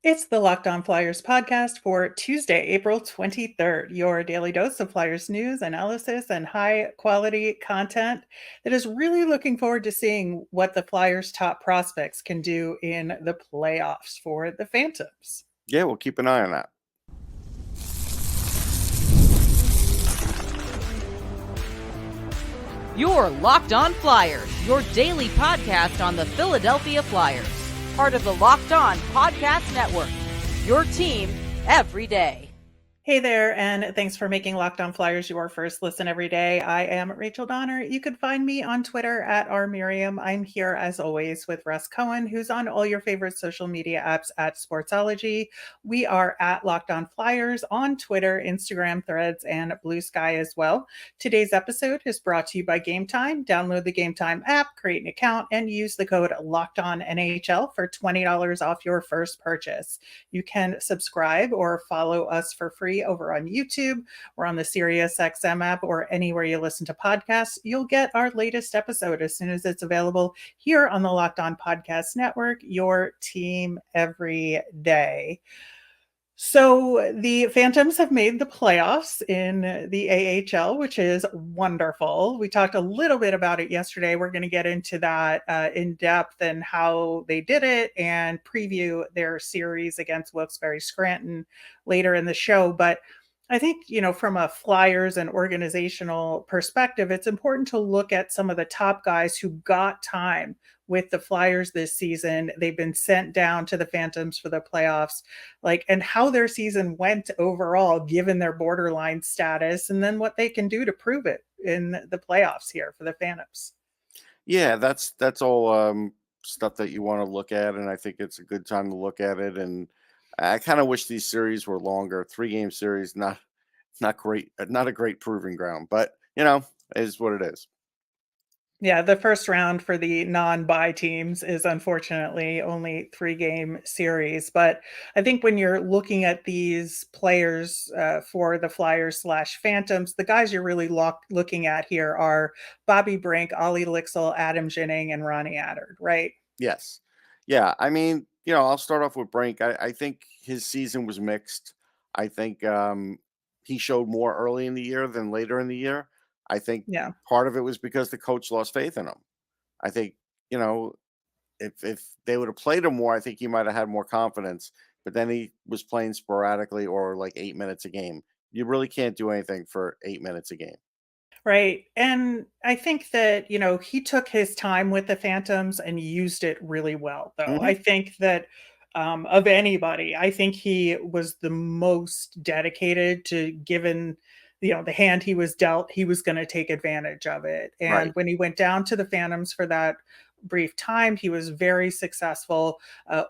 It's the Locked On Flyers podcast for Tuesday, April 23rd, your daily dose of Flyers news, analysis, and high quality content that is really looking forward to seeing what the Flyers' top prospects can do in the playoffs for the Phantoms. Yeah, we'll keep an eye on that. You're Locked On Flyers, your daily podcast on the Philadelphia Flyers. Part of the Locked On Podcast Network, your team every day. Hey there, and thanks for making Locked On Flyers your first listen every day. I am Rachel Donner. You can find me on Twitter at rmiriam. I'm here as always with Russ Cohen, who's on all your favorite social media apps at Sportsology. We are at Locked On Flyers on Twitter, Instagram, Threads, and Blue Sky as well. Today's episode is brought to you by Game Time. Download the Game Time app, create an account, and use the code LOCKEDONNHL for $20 off your first purchase. You can subscribe or follow us for free over on YouTube. We're on the SiriusXM app or anywhere you listen to podcasts. You'll get our latest episode as soon as it's available here on the Locked On Podcast Network, your team every day. So the Phantoms have made the playoffs in the AHL, which is wonderful. We talked a little bit about it yesterday. We're going to get into that in depth and how they did it and preview their series against Wilkes-Barre Scranton later in the show. But I think, from a Flyers and organizational perspective, it's important to look at some of the top guys who got time with the Flyers this season. They've been sent down to the Phantoms for the playoffs, and how their season went overall, given their borderline status, and then what they can do to prove it in the playoffs here for the Phantoms. Yeah, that's all stuff that you want to look at, and I think it's a good time to look at it. And I kind of wish these series were longer. 3-game series, not great, not a great proving ground, but it is what it is. Yeah, the first round for the non-bye teams is unfortunately only 3-game series. But I think when you're looking at these players for the Flyers/Phantoms, the guys you're really looking at here are Bobby Brink, Olle Lycksell, Adam Ginning, and Ronnie Attard, right? Yes. Yeah, I mean, I'll start off with Brink. I think his season was mixed. I think he showed more early in the year than later in the year. I think part of it was because the coach lost faith in him. I think, if they would have played him more, I think he might have had more confidence. But then he was playing sporadically or like 8 minutes a game. You really can't do anything for 8 minutes a game. Right. And I think that, he took his time with the Phantoms and used it really well, though. Mm-hmm. I think that of anybody, I think he was the most dedicated to given the hand he was dealt, he was going to take advantage of it. And when he went down to the Phantoms for that brief time, he was very successful.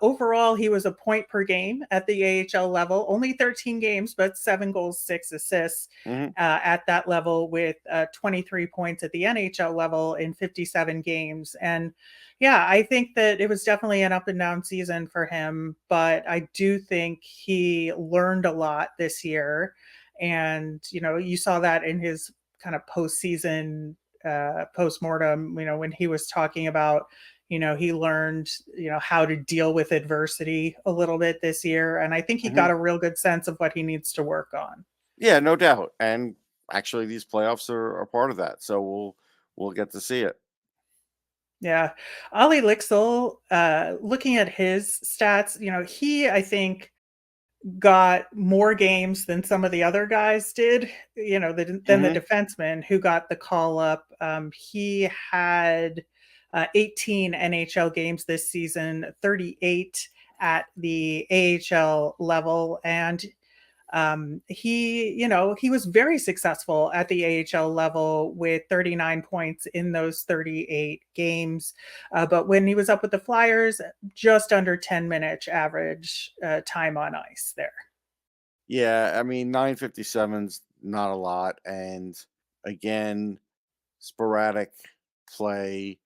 Overall, he was a point per game at the AHL level, only 13 games, but 7 goals, 6 assists at that level, with 23 points at the NHL level in 57 games. And yeah, I think that it was definitely an up and down season for him, but I do think he learned a lot this year. And, you saw that in his kind of postseason postmortem, when he was talking about, he learned, how to deal with adversity a little bit this year. And I think he got a real good sense of what he needs to work on. Yeah, no doubt. And actually these playoffs are a part of that. So we'll get to see it. Yeah. Olle Lycksell, looking at his stats, he, I think, got more games than some of the other guys did, than the defenseman who got the call up. He had 18 NHL games this season, 38 at the AHL level. And he was very successful at the AHL level with 39 points in those 38 games. But when he was up with the Flyers, just under 10 minutes average time on ice there. Yeah, I mean, 957's not a lot. And again, sporadic play.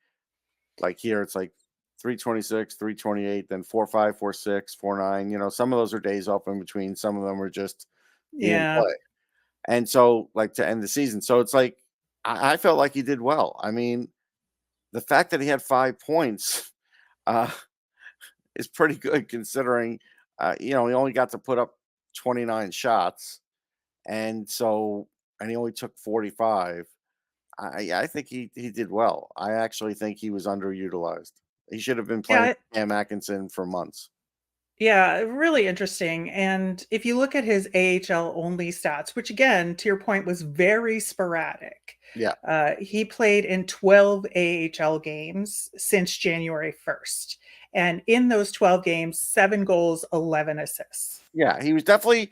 Like here, it's like 326, 328, then 45, 46, 49. Some of those are days off in between. Some of them are just in play. And so, to end the season. So it's like, I felt like he did well. I mean, the fact that he had 5 points is pretty good considering He only got to put up 29 shots, and he only took 45. I think he did well. I actually think he was underutilized. He should have been playing Yeah, Cam Atkinson for months. yeah, really interesting. And if you look at his AHL only stats, which again, to your point, was very sporadic. Yeah. He played in 12 AHL games since January 1st. And in those 12 games, 7 goals, 11 assists. Yeah, he was definitely,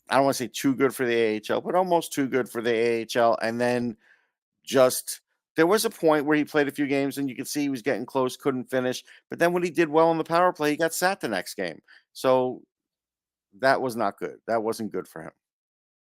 I don't want to say too good for the AHL, but almost too good for the AHL. And then there was a point where he played a few games and you could see he was getting close, couldn't finish. But then when he did well on the power play, he got sat the next game. So that was not good. That wasn't good for him.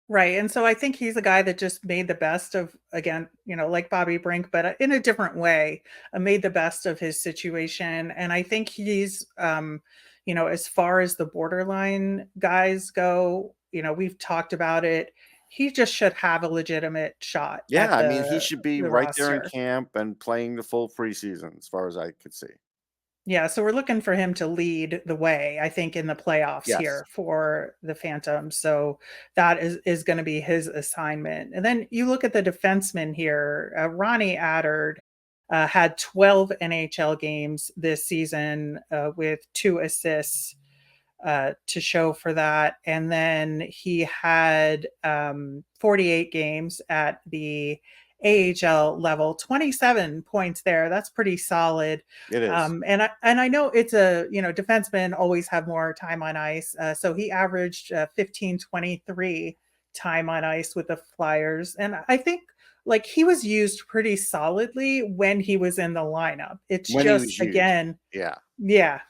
Right. And so I think he's a guy that just made the best of, again, like Bobby Brink, but in a different way, made the best of his situation. And I think he's, as far as the borderline guys go, we've talked about it. He just should have a legitimate shot. Yeah, I mean, he should be right there in roster. camp and playing the full preseason, as far as I could see. Yeah, so we're looking for him to lead the way, I think, in the playoffs Yes. here for the Phantoms. So that is going to be his assignment. And then you look at the defensemen here. Ronnie Attard had 12 NHL games this season with 2 assists to show for that. And then he had 48 games at the AHL level, 27 points there. That's pretty solid. It is. And I know it's defensemen always have more time on ice. So he averaged 15-23 time on ice with the Flyers. And I think he was used pretty solidly when he was in the lineup. It's When just, again, yeah.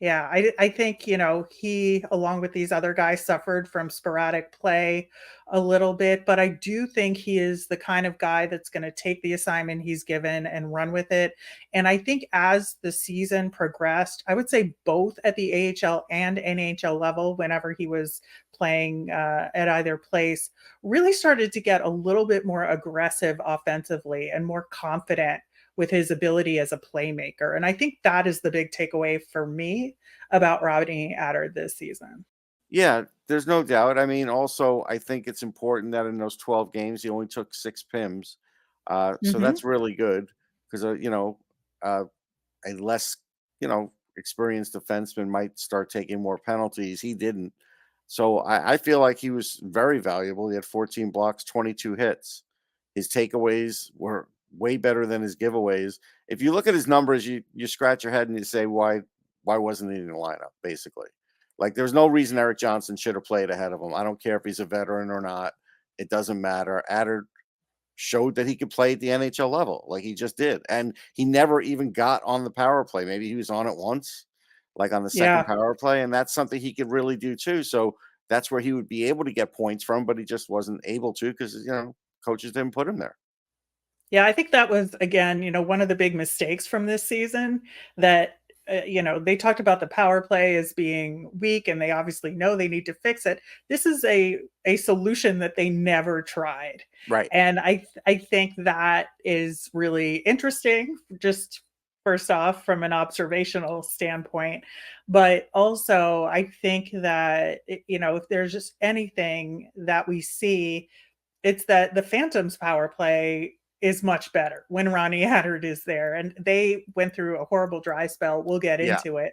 Yeah, I think, he, along with these other guys, suffered from sporadic play a little bit, but I do think he is the kind of guy that's going to take the assignment he's given and run with it. And I think as the season progressed, I would say both at the AHL and NHL level, whenever he was playing at either place, really started to get a little bit more aggressive offensively and more confident with his ability as a playmaker. And I think that is the big takeaway for me about Ronnie Attard this season. Yeah, there's no doubt. I mean, also, I think it's important that in those 12 games, he only took 6 PIMs. So that's really good because, a less, experienced defenseman might start taking more penalties. He didn't. So I feel like he was very valuable. He had 14 blocks, 22 hits. His takeaways were way better than his giveaways. If you look at his numbers, you scratch your head and you say, why wasn't he in the lineup, basically? There's no reason Erik Johnson should have played ahead of him. I don't care if he's a veteran or not. It doesn't matter. Attard showed that he could play at the NHL level, like he just did. And he never even got on the power play. Maybe he was on it once, on the second power play, and that's something he could really do too. So that's where he would be able to get points from, but he just wasn't able to because, coaches didn't put him there. Yeah, I think that was, again, one of the big mistakes from this season that, they talked about the power play as being weak and they obviously know they need to fix it. This is a solution that they never tried. Right. And I think that is really interesting, just first off from an observational standpoint. But also I think that, if there's just anything that we see, it's that the Phantoms power play is much better when Ronnie Attard is there. And they went through a horrible dry spell. We'll get into it.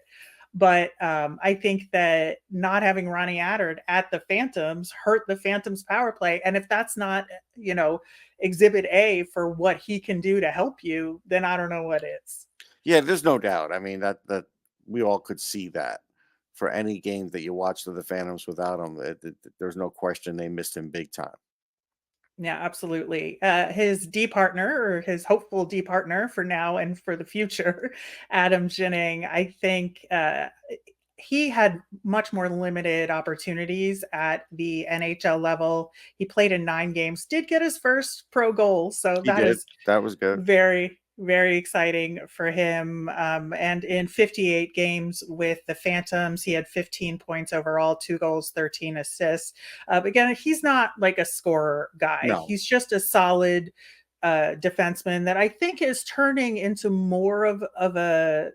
But I think that not having Ronnie Attard at the Phantoms hurt the Phantoms power play. And if that's not, exhibit A for what he can do to help you, then I don't know what is. Yeah, there's no doubt. I mean, that we all could see that for any game that you watched of the Phantoms without him. There's no question they missed him big time. Yeah, absolutely. His D partner, or his hopeful D partner for now and for the future, Adam Ginning, I think he had much more limited opportunities at the NHL level. He played in 9 games, did get his first pro goal. So that was good. Very, very exciting for him. And in 58 games with the Phantoms, he had 15 points overall, 2 goals, 13 assists. But again, he's not like a scorer guy. No. He's just a solid defenseman that I think is turning into more of a,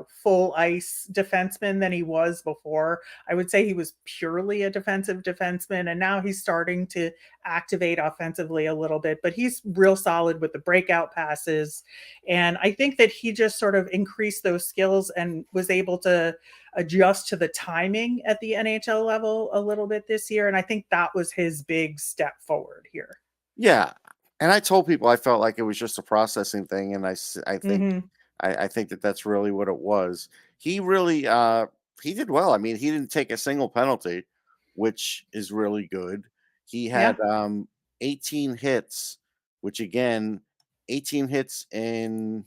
full ice defenseman than he was before. I would say he was purely a defensive defenseman, and now he's starting to activate offensively a little bit, but he's real solid with the breakout passes. And I think that he just sort of increased those skills and was able to adjust to the timing at the NHL level a little bit this year. And I think that was his big step forward here. Yeah. And I told people I felt like it was just a processing thing. And I think, I think that that's really what it was. He really, he did well. I mean, he didn't take a single penalty, which is really good. He had 18 hits, which again, 18 hits in,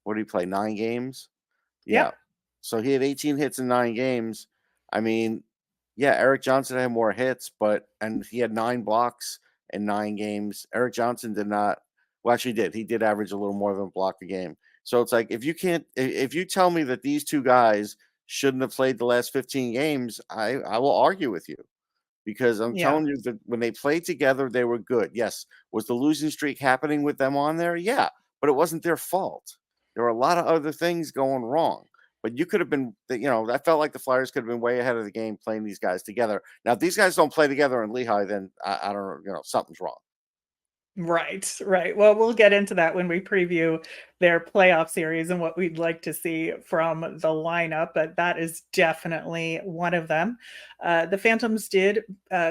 what did he play? 9 games? Yeah. Yep. So he had 18 hits in 9 games. I mean, yeah, Eric Johnson had more hits, and he had 9 blocks in 9 games. Eric Johnson did not. Well, actually, he did average a little more than a block a game. So it's like, if you tell me that these two guys shouldn't have played the last 15 games, I will argue with you, because I'm telling you that when they played together, they were good. Yes, was the losing streak happening with them on there? Yeah, but it wasn't their fault. There were a lot of other things going wrong. But you could have been, I felt like the Flyers could have been way ahead of the game playing these guys together. Now, if these guys don't play together in Lehigh, then I don't know, something's wrong. Right. Well, we'll get into that when we preview their playoff series and what we'd like to see from the lineup, but that is definitely one of them. The Phantoms did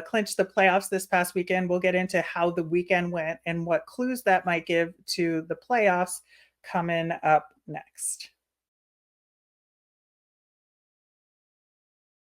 clinch the playoffs this past weekend. We'll get into how the weekend went and what clues that might give to the playoffs coming up next.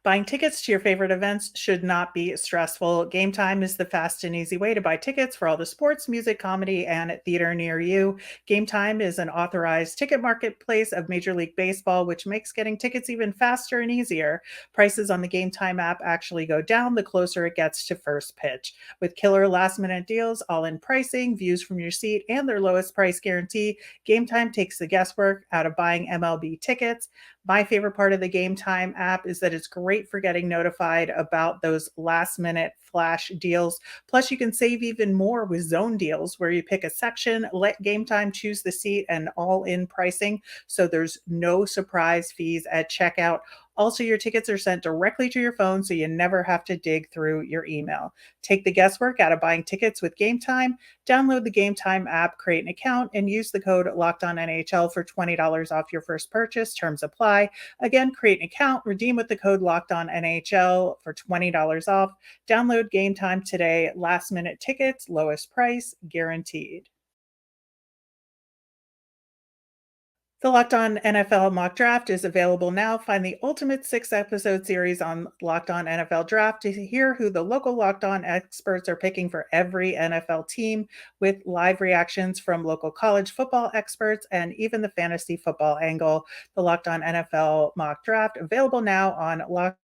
Buying tickets to your favorite events should not be stressful. Game Time is the fast and easy way to buy tickets for all the sports, music, comedy, and theater near you. Game Time is an authorized ticket marketplace of Major League Baseball, which makes getting tickets even faster and easier. Prices on the Game Time app actually go down the closer it gets to first pitch. With killer last-minute deals, all-in pricing, views from your seat, and their lowest price guarantee, Game Time takes the guesswork out of buying MLB tickets. My favorite part of the Game Time app is that it's great for getting notified about those last minute flash deals. Plus, you can save even more with zone deals, where you pick a section, let Game Time choose the seat, and all in pricing. So there's no surprise fees at checkout. Also, your tickets are sent directly to your phone, so you never have to dig through your email. Take the guesswork out of buying tickets with Game Time. Download the Game Time app, create an account, and use the code LOCKEDONNHL for $20 off your first purchase. Terms apply. Again, create an account, redeem with the code LOCKEDONNHL for $20 off. Download Game Time today. Last minute tickets, lowest price, guaranteed. The Locked On NFL mock draft is available now. Find the ultimate 6-episode series on Locked On NFL Draft to hear who the local Locked On experts are picking for every NFL team, with live reactions from local college football experts and even the fantasy football angle. The Locked On NFL mock draft available now on Locked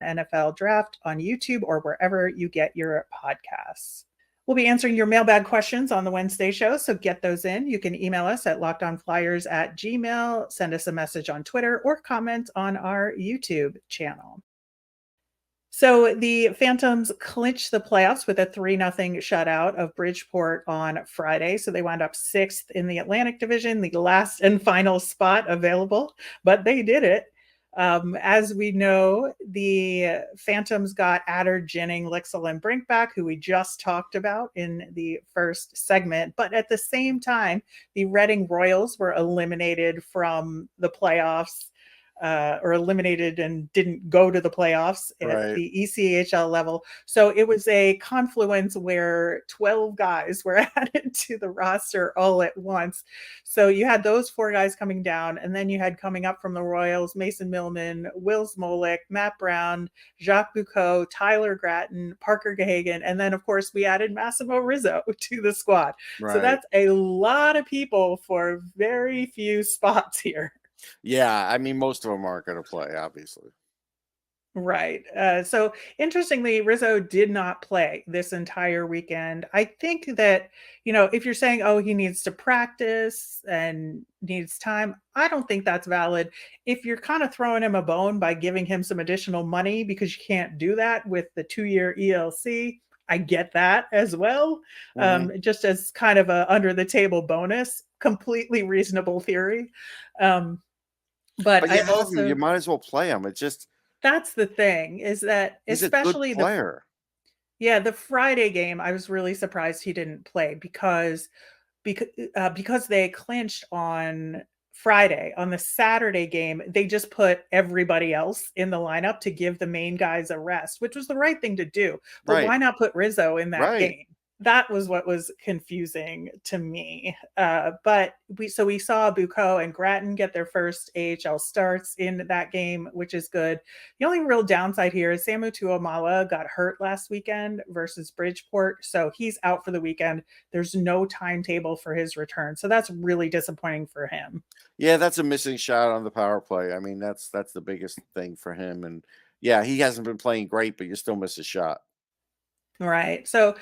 On NFL Draft on YouTube or wherever you get your podcasts. We'll be answering your mailbag questions on the Wednesday show, so get those in. You can email us at lockedonflyers@gmail.com, send us a message on Twitter, or comment on our YouTube channel. So the Phantoms clinched the playoffs with a 3-0 shutout of Bridgeport on Friday. So they wound up 6th in the Atlantic Division, the last and final spot available, but they did it. As we know, the Phantoms got Attard, Jennings, Lycksell, and Brink back, who we just talked about in the first segment. But at the same time, the Reading Royals were eliminated from the playoffs, or eliminated and didn't go to the playoffs at the ECHL level. So it was a confluence where 12 guys were added to the roster all at once. So you had those 4 guys coming down, and then you had coming up from the Royals, Mason Millman, Will Smolik, Matt Brown, Jacques Bucco, Tyler Gratton, Parker Gahagan, and then, of course, we added Massimo Rizzo to the squad. So that's a lot of people for very few spots here. Yeah, I mean, most of them aren't going to play, obviously. Right. So interestingly, Rizzo did not play this entire weekend. I think that, if you're saying, oh, he needs to practice and needs time, I don't think that's valid. If you're kind of throwing him a bone by giving him some additional money because you can't do that with the 2-year ELC, I get that as well. Just as kind of a under the table bonus, completely reasonable theory. But you I also, you might as well play him. It's just that's the thing, is that he's a good especially player. the Friday game, I was really surprised he didn't play because they clinched on Friday. On the Saturday game, they just put everybody else in the lineup to give the main guys a rest, which was the right thing to do. But Right. why not put Rizzo in that Right. game? That was what was confusing to me. But we saw Bucco and Gratton get their first AHL starts in that game, which is good. The only real downside here is Samu Tuomala got hurt last weekend versus Bridgeport, so he's out for the weekend. There's no timetable for his return, so that's really disappointing for him. Yeah, that's a missing shot on the power play. I mean, that's the biggest thing for him. And yeah, he hasn't been playing great, but you still miss a shot. Right. So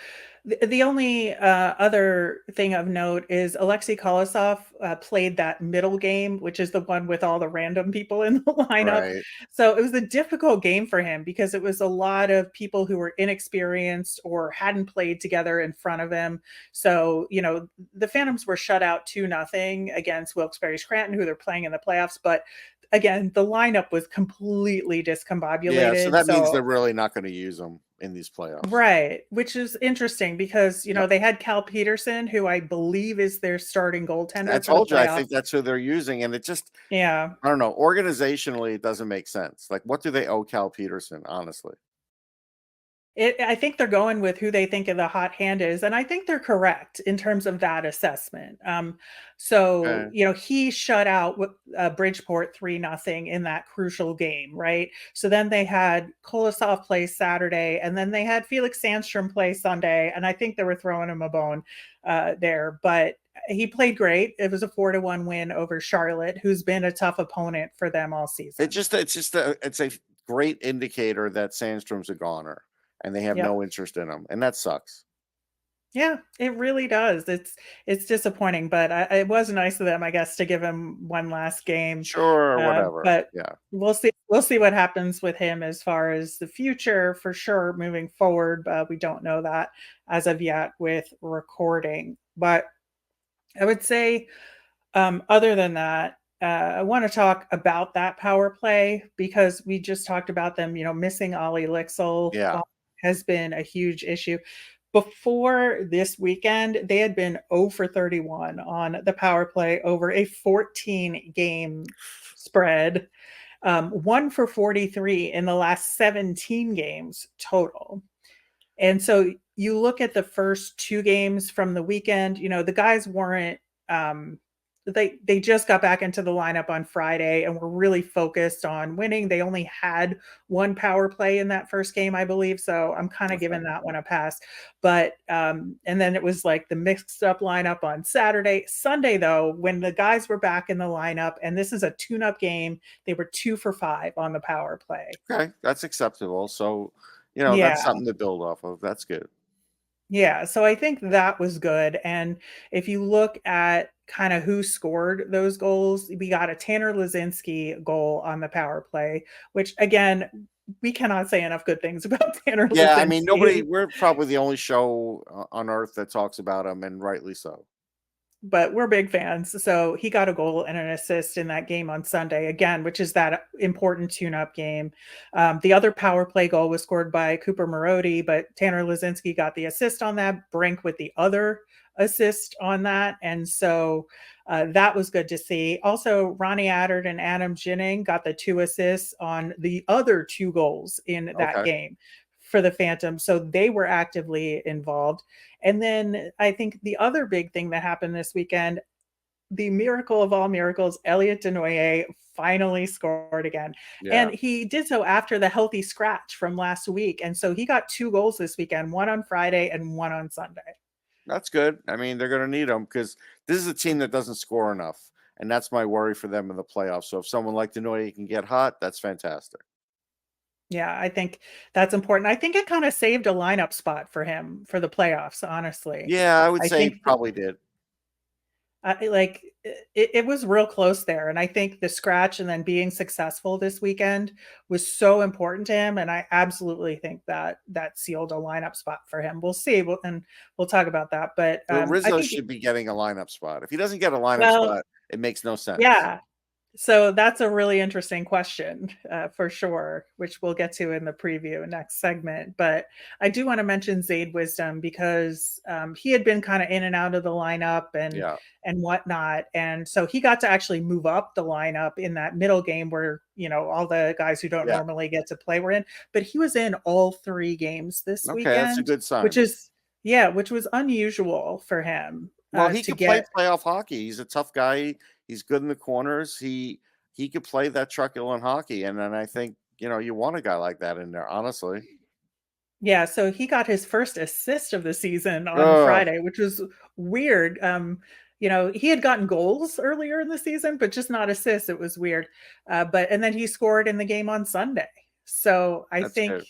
the only other thing of note is Alexei Kolosov played that middle game, which is the one with all the random people in the lineup. Right. So it was a difficult game for him because it was a lot of people who were inexperienced or hadn't played together in front of him. So, the Phantoms were shut out 2-0 against Wilkes-Barre Scranton, who they're playing in the playoffs. But again, the lineup was completely discombobulated. Yeah, so that means they're really not going to use him in these playoffs. Right, which is interesting because, they had Cal Peterson, who I believe is their starting goaltender I for the told you, I playoffs. think that's who they're using, and it just, Yeah. I don't know, organizationally, it doesn't make sense. Like, what do they owe Cal Peterson, honestly? I think they're going with who they think of the hot hand is, and I think they're correct in terms of that assessment. So, he shut out Bridgeport 3-0 in that crucial game, right? So then they had Kolosov play Saturday, and then they had Felix Sandstrom play Sunday, and I think they were throwing him a bone there, but he played great. It was a 4-1 win over Charlotte, who's been a tough opponent for them all season. It's a great indicator that Sandstrom's a goner. And they have no interest in him, and that sucks. Yeah, it really does. It's disappointing, but it was nice of them, I guess, to give him one last game. Sure, whatever. But yeah, we'll see. We'll see what happens with him as far as the future, for sure, moving forward. But we don't know that as of yet with recording. But I would say, other than that, I want to talk about that power play because we just talked about them. Missing Olle Lycksell. Yeah. Has been a huge issue. Before this weekend, they had been 0 for 31 on the power play over a 14-game spread, 1 for 43 in the last 17 games total. And so you look at the first 2 games from the weekend, the guys weren't they just got back into the lineup on Friday and were really focused on winning. They only had 1 power play in that first game, I believe. So I'm kind of giving that one a pass. But and then it was like the mixed up lineup on Saturday. Sunday, though, when the guys were back in the lineup, and this is a tune-up game, they were 2 for 5 on the power play. Okay, that's acceptable. So, that's something to build off of. That's good. Yeah, so I think that was good. And if you look at kind of who scored those goals, we got a Tanner Lazinski goal on the power play, which again, we cannot say enough good things about Tanner Lazinski. Yeah, I mean, we're probably the only show on earth that talks about him, and rightly so. But we're big fans. So he got a goal and an assist in that game on Sunday, again, which is that important tune-up game. The other power play goal was scored by Cooper Marody, but Tanner Lazinski got the assist on that, Brink with the other assist on that. And so that was good to see. Also, Ronnie Attard and Adam Ginning got the 2 assists on the other 2 goals in that game for the Phantoms. So they were actively involved. And then I think the other big thing that happened this weekend, the miracle of all miracles, Elliot Desnoyers finally scored again. Yeah. And he did so after the healthy scratch from last week. And so he got 2 goals this weekend, 1 on Friday and 1 on Sunday. That's good. I mean, they're going to need them because this is a team that doesn't score enough. And that's my worry for them in the playoffs. So if someone like Desnoyers can get hot, that's fantastic. Yeah, I think that's important. I think it kind of saved a lineup spot for him for the playoffs, honestly. Yeah, I would say it probably did. It was real close there. And I think the scratch and then being successful this weekend was so important to him. And I absolutely think that sealed a lineup spot for him. We'll see. We'll talk about that. But Rizzo should be getting a lineup spot. If he doesn't get a lineup spot, it makes no sense. Yeah. So that's a really interesting question, for sure, which we'll get to in the preview next segment. But I do want to mention Zayde Wisdom because he had been kind of in and out of the lineup and whatnot, and so he got to actually move up the lineup in that middle game where all the guys who don't normally get to play were in. But he was in all 3 games this Okay, that's a weekend, good sign. which was unusual for him. Well, he can play playoff hockey. He's a tough guy. He's good in the corners. He could play that truculent hockey, and then I think you want a guy like that in there, honestly. Yeah, so he got his first assist of the season on Friday, which was weird. He had gotten goals earlier in the season, but just not assists. It was weird. And then he scored in the game on Sunday. So I think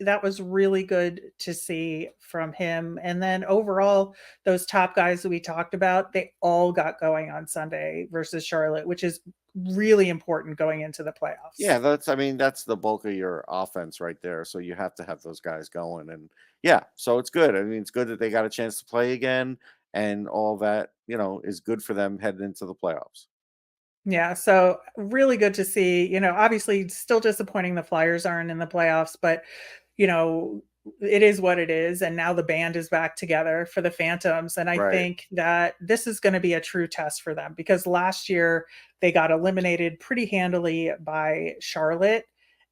that was really good to see from him. And then overall, those top guys that we talked about, they all got going on Sunday versus Charlotte, which is really important going into the playoffs. Yeah, that's the bulk of your offense right there. So you have to have those guys going. And so it's good. I mean, it's good that they got a chance to play again, and all that, is good for them heading into the playoffs. Yeah, so really good to see. Obviously still disappointing the Flyers aren't in the playoffs, but it is what it is. And now the band is back together for the Phantoms. And I think that this is going to be a true test for them because last year they got eliminated pretty handily by Charlotte.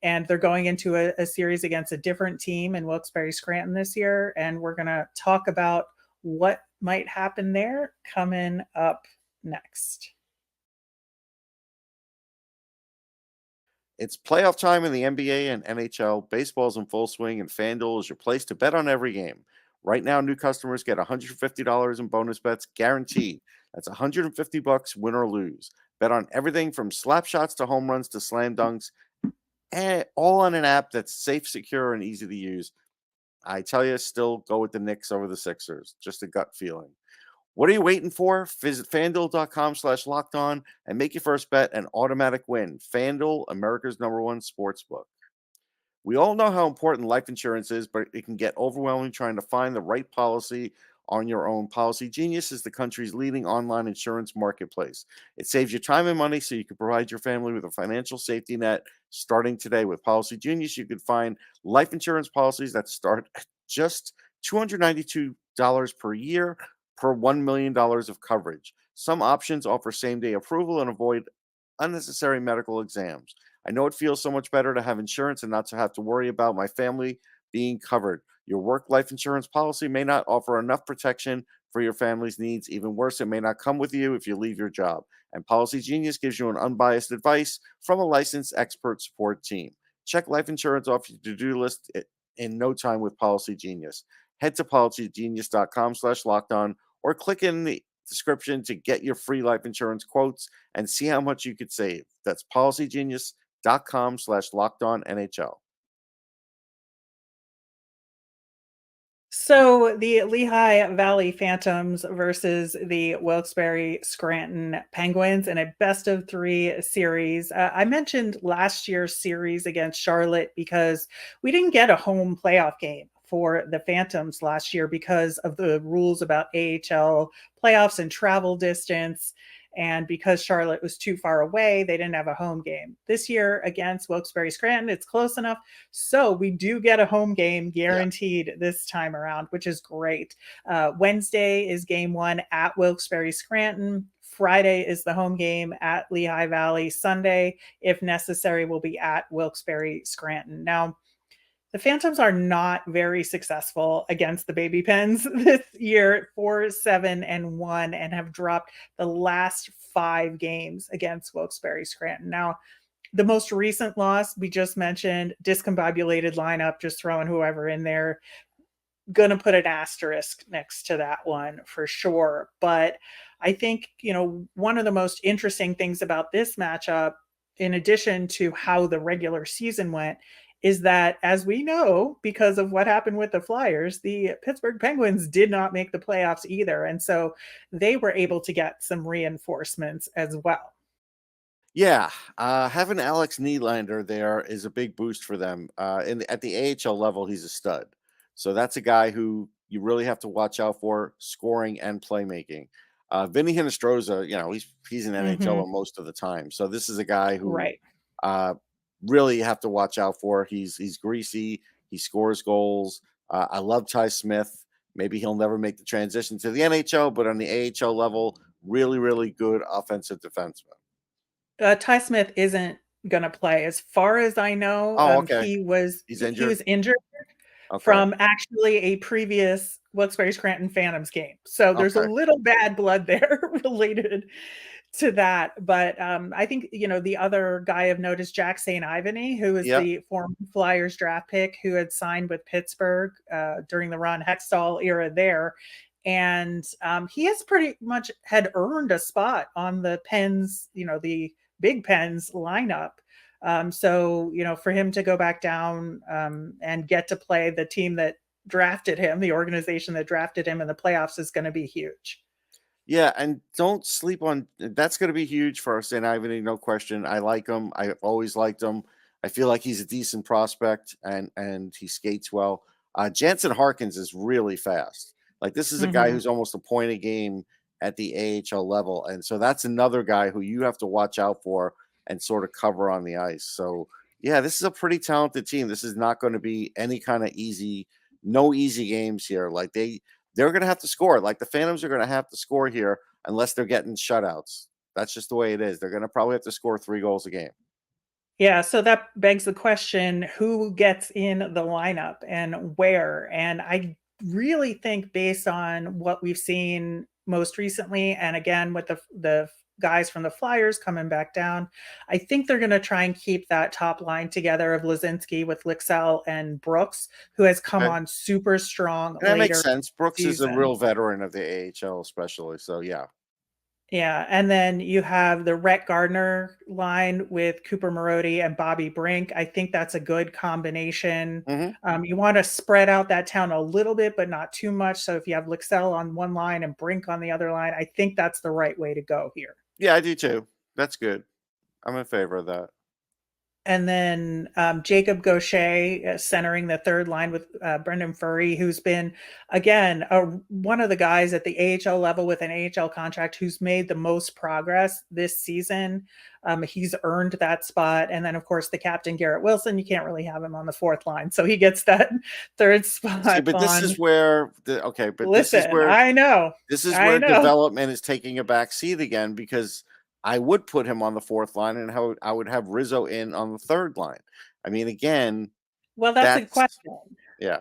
And they're going into a series against a different team in Wilkes-Barre Scranton this year. And we're going to talk about what might happen there coming up next. It's playoff time in the NBA and NHL. Baseball's in full swing, and FanDuel is your place to bet on every game. Right now, new customers get $150 in bonus bets guaranteed. That's $150 win or lose. Bet on everything from slap shots to home runs to slam dunks, and all on an app that's safe, secure, and easy to use. I tell you, still go with the Knicks over the Sixers. Just a gut feeling. What are you waiting for? Visit FanDuel.com/lockedon and make your first bet an automatic win. FanDuel, America's #1 sportsbook. We all know how important life insurance is, but it can get overwhelming trying to find the right policy on your own. Policy Genius is the country's leading online insurance marketplace. It saves you time and money so you can provide your family with a financial safety net starting today. With Policy Genius, you can find life insurance policies that start at just $292 per year per $1 million of coverage. Some options offer same-day approval and avoid unnecessary medical exams. I know it feels so much better to have insurance and not to have to worry about my family being covered. Your work life insurance policy may not offer enough protection for your family's needs. Even worse, it may not come with you if you leave your job. And Policy Genius gives you an unbiased advice from a licensed expert support team. Check life insurance off your to-do list in no time with Policy Genius. Head to policygenius.com/lockedon or click in the description to get your free life insurance quotes and see how much you could save. That's policygenius.com/lockedonnhl. So the Lehigh Valley Phantoms versus the Wilkes-Barre Scranton Penguins in a best-of-3 series. I mentioned last year's series against Charlotte because we didn't get a home playoff game for the Phantoms last year because of the rules about AHL playoffs and travel distance. And because Charlotte was too far away, they didn't have a home game. This year against Wilkes-Barre Scranton, it's close enough. So we do get a home game guaranteed this time around, which is great. Wednesday is game 1 at Wilkes-Barre Scranton. Friday is the home game at Lehigh Valley. Sunday, if necessary, will be at Wilkes-Barre Scranton. Now, the Phantoms are not very successful against the Baby Pens this year, 4-7-1, and have dropped the last 5 games against Wilkes-Barre Scranton. Now, the most recent loss we just mentioned, discombobulated lineup, just throwing whoever in there. Gonna put an asterisk next to that one for sure. But I think, one of the most interesting things about this matchup, in addition to how the regular season went, is that, as we know, because of what happened with the Flyers, the Pittsburgh Penguins did not make the playoffs either. And so they were able to get some reinforcements as well. Yeah, having Alex Nylander there is a big boost for them. At the AHL level, he's a stud. So that's a guy who you really have to watch out for scoring and playmaking. Vinny Hinostroza, he's an NHLer most of the time. So this is a guy who really you have to watch out for. He's greasy. He scores goals. I love Ty Smith. Maybe he'll never make the transition to the NHL, but on the AHL level, really, really good offensive defenseman. Ty Smith isn't going to play. As far as I know, okay. he was injured okay. from actually a previous Wilkes-Barre Scranton Phantoms game. So there's a little bad blood there related to that. But I think, the other guy of note is Jack St. Ivany, who is the former Flyers draft pick who had signed with Pittsburgh during the Ron Hextall era there. And he has pretty much had earned a spot on the Pens, the Big Pens lineup. So, for him to go back down and get to play the team that drafted him, the organization that drafted him in the playoffs, is going to be huge. Yeah, and don't sleep on that's going to be huge for St. Ivany, no question. I like him. I've always liked him. I feel like he's a decent prospect and he skates well. Jansen Harkins is really fast. Like this is a guy who's almost a point a game at the AHL level. And so that's another guy who you have to watch out for and sort of cover on the ice. So yeah, this is a pretty talented team. This is not going to be any kind of no easy games here. Like they're going to have to score. Like the Phantoms are going to have to score here unless they're getting shutouts. That's just the way it is. They're going to probably have to score 3 goals a game. Yeah, so that begs the question, who gets in the lineup and where? And I really think based on what we've seen most recently, and again with the guys from the Flyers coming back down, I think they're going to try and keep that top line together of Lazinski with Lycksell and Brooks, who has come on super strong. That makes sense. Brooks is a real veteran of the AHL especially, so yeah. Yeah, and then you have the Rhett Gardner line with Cooper Marody and Bobby Brink. I think that's a good combination. You want to spread out that town a little bit, but not too much. So if you have Lycksell on one line and Brink on the other line, I think that's the right way to go here. Yeah, I do too. That's good. I'm in favor of that. And then Jacob Gaucher centering the third line with Brendan Furry, who's been, again, one of the guys at the AHL level with an AHL contract who's made the most progress this season. He's earned that spot. And then, of course, the captain, Garrett Wilson, you can't really have him on the fourth line. So he gets that third spot. See, but this is where, this is where development is taking a back seat again, because I would put him on the fourth line and I would have Rizzo in on the third line. I mean, again. Well, that's a question. Yeah.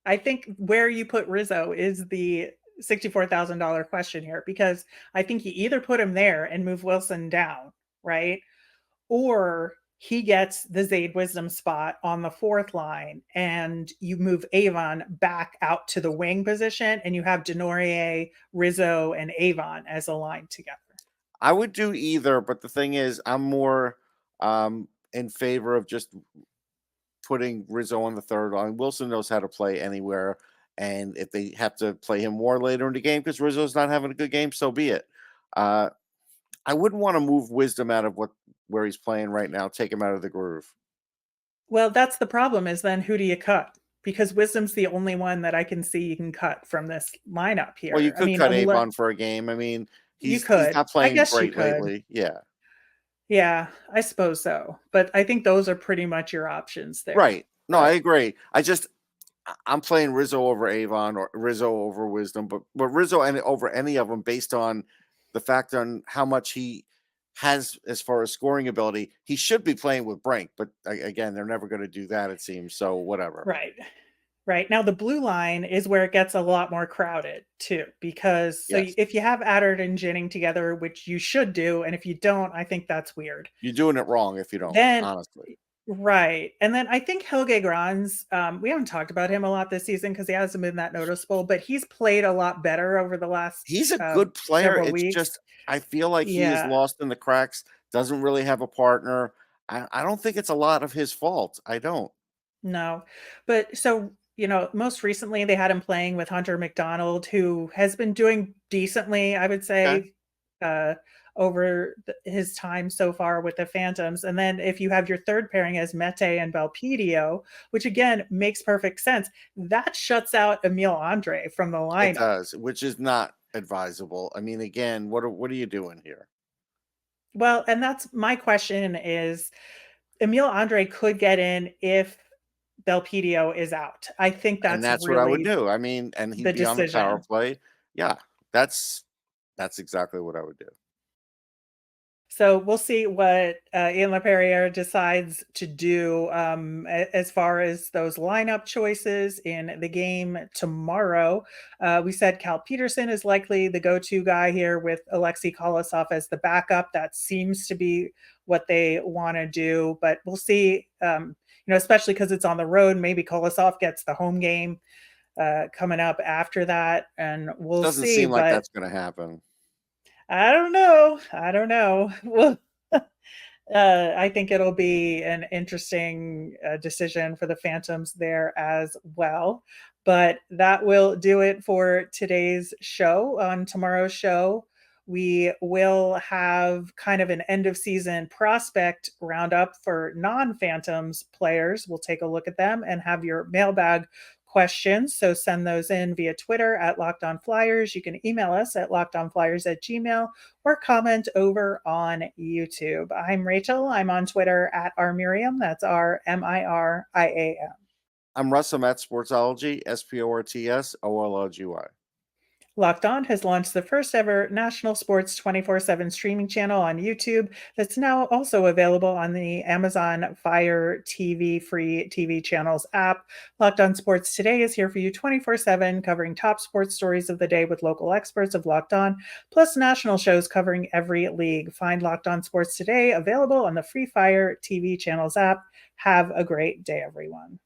I think where you put Rizzo is the $64,000 question here, because I think you either put him there and move Wilson down, right? Or he gets the Zayde Wisdom spot on the fourth line and you move Avon back out to the wing position and you have Desnoyers, Rizzo, and Avon as a line together. I would do either, but the thing is, I'm more in favor of just putting Rizzo on the third line. Wilson knows how to play anywhere, and if they have to play him more later in the game because Rizzo's not having a good game, so be it. I wouldn't want to move Wisdom out of where he's playing right now, take him out of the groove. Well, that's the problem is then who do you cut? Because Wisdom's the only one that I can see you can cut from this lineup here. Well, you could cut Avon for a game. I mean, He's not playing great lately. Yeah. Yeah, I suppose so. But I think those are pretty much your options there. Right. No, I agree. I'm playing Rizzo over Avon or Rizzo over Wisdom, but Rizzo over any of them based on the fact on how much he has as far as scoring ability. He should be playing with Brink, but again, they're never going to do that, it seems. So whatever. Right. Right. Now, the blue line is where it gets a lot more crowded, too, because if you have Attard and Jennings together, which you should do, and if you don't, I think that's weird. You're doing it wrong if you don't, honestly. Right. And then I think Helge Grans, we haven't talked about him a lot this season because he hasn't been that noticeable, but he's played a lot better over the last He's a good player. It's just, I feel like he is lost in the cracks, doesn't really have a partner. I don't think it's a lot of his fault. I don't. No. But so... most recently they had him playing with Hunter McDonald, who has been doing decently, I would say, over his time so far with the Phantoms. And then if you have your third pairing as Mete and Belpedio, which again makes perfect sense, that shuts out Emil Andre from the lineup. It does, which is not advisable. I mean, again, what are you doing here? Well, and that's my question is Emil Andre could get in if Belpedio is out. I think And that's that's what I would really do. I mean, and the he'd be on the power decision. play. Yeah, that's exactly what I would do. So we'll see what Ian LaPerriere decides to do as far as those lineup choices in the game tomorrow. We said Cal Peterson is likely the go-to guy here with Alexei Kolosov as the backup. That seems to be what they want to do, but we'll see. Especially because it's on the road. Maybe Kolosov gets the home game coming up after that, and we'll Doesn't see. seem like But that's going to happen. I don't know. Well, I think it'll be an interesting decision for the Phantoms there as well. But that will do it for today's show. On tomorrow's show, we will have kind of an end of season prospect roundup for non-Phantoms players. We'll take a look at them and have your mailbag questions. So send those in via Twitter at Locked On Flyers. You can email us at lockedonflyers@gmail.com or comment over on YouTube. I'm Rachel. I'm on Twitter at rmiriam. That's RMIRIAM. I'm Russ. I'm at Sportsology, SPORTSOLOGY. Locked On has launched the first ever national sports 24/7 streaming channel on YouTube that's now also available on the Amazon Fire TV free TV channels app. Locked On Sports Today is here for you 24/7, covering top sports stories of the day with local experts of Locked On, plus national shows covering every league. Find Locked On Sports Today available on the free Fire TV channels app. Have a great day, everyone.